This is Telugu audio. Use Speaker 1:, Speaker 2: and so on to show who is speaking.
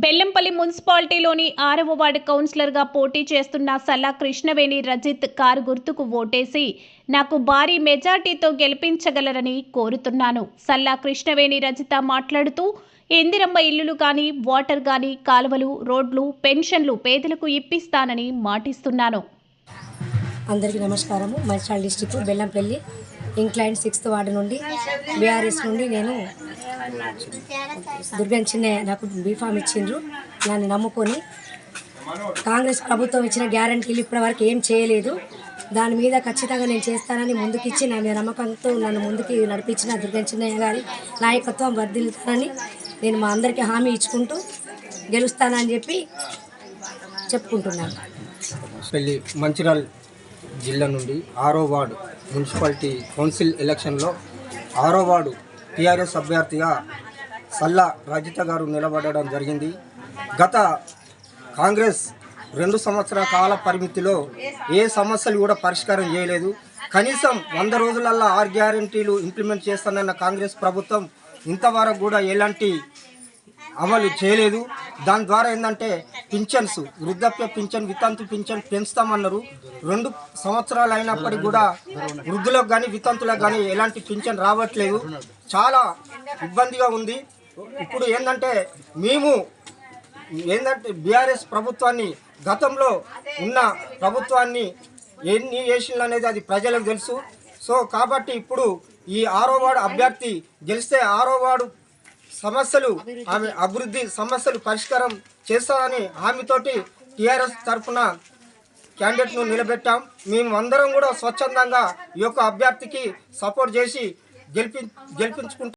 Speaker 1: బెల్లంపల్లి మున్సిపాలిటీలోని 6వ వార్డు కౌన్సిలర్గా పోటీ చేస్తున్న సల్లా కృష్ణవేణి రజిత్ కారు గుర్తుకు ఓటేసి నాకు భారీ మెజార్టీతో గెలిపించగలరని కోరుతున్నాను. సల్లా కృష్ణవేణి రజిత మాట్లాడుతూ ఇందిరమ్మ ఇల్లులు కానీ, వాటర్ కానీ, కాలువలు, రోడ్లు, పెన్షన్లు పేదలకు ఇప్పిస్తానని మాటిస్తున్నాను.
Speaker 2: అందరికీ నమస్కారము. Mancherial district Bellampalli incline 6th ward నుండి బీఆర్ఎస్ నుండి నేను దుర్గన్ చిన్నయ్య నాకు బీఫామ్ ఇచ్చిండ్రు. నన్ను నమ్ముకొని కాంగ్రెస్ ప్రభుత్వం ఇచ్చిన గ్యారంటీలు ఇప్పటివరకు ఏం చేయలేదు. దాని మీద ఖచ్చితంగా నేను చేస్తానని ముందుకిచ్చి నా నమ్మకంతో నన్ను ముందుకి నడిపించిన దుర్గన్ చిన్నయ్య గారి నాయకత్వం వర్ధిల్లుతానని నేను మా అందరికీ హామీ ఇచ్చుకుంటూ గెలుస్తానని చెప్పి చెప్పుకుంటున్నాను.
Speaker 3: మంచిర్యాల జిల్లా నుండి 6వ వార్డు మున్సిపాలిటీ కౌన్సిల్ ఎలక్షన్లో 6వ వార్డు టీఆర్ఎస్ అభ్యర్థిగా సల్లా రజిత గారు నిలబడడం జరిగింది. గత కాంగ్రెస్ 2 సంవత్సరాల కాల పరిమితిలో ఏ సమస్యలు కూడా పరిష్కారం చేయలేదు. కనీసం 100 రోజులల్లో 6 గ్యారంటీలు ఇంప్లిమెంట్ చేస్తానన్న కాంగ్రెస్ ప్రభుత్వం ఇంతవరకు కూడా ఎలాంటి అమలు చేయలేదు. దాని ద్వారా ఏంటంటే పింఛన్స్, వృద్ధాప్య పింఛన్, వితంతు పింఛన్ పెంచుతామన్నారు. 2 సంవత్సరాలు అయినప్పటికీ కూడా వృద్ధులకు కానీ వితంతులకు కానీ ఎలాంటి పింఛన్ రావట్లేదు. చాలా ఇబ్బందిగా ఉంది. ఇప్పుడు ఏంటంటే మేము బీఆర్ఎస్ ప్రభుత్వాన్ని, గతంలో ఉన్న ప్రభుత్వాన్ని ఎన్ని చేసిండ్రు అనేది అది ప్రజలకు తెలుసు. సో కాబట్టి ఇప్పుడు ఈ 6వ వార్డు అభ్యర్థి గెలిస్తే 6వ వార్డు సమస్యలు, ఆమె అభివృద్ధి సమస్యలు పరిష్కారం చేస్తామని హామీతోటి టీఆర్ఎస్ తరఫున క్యాండిడేట్ను నిలబెట్టాం. మేము అందరం కూడా స్వచ్ఛందంగా ఈ యొక్క అభ్యర్థికి సపోర్ట్ చేసి గెలిపించుకుంటాం.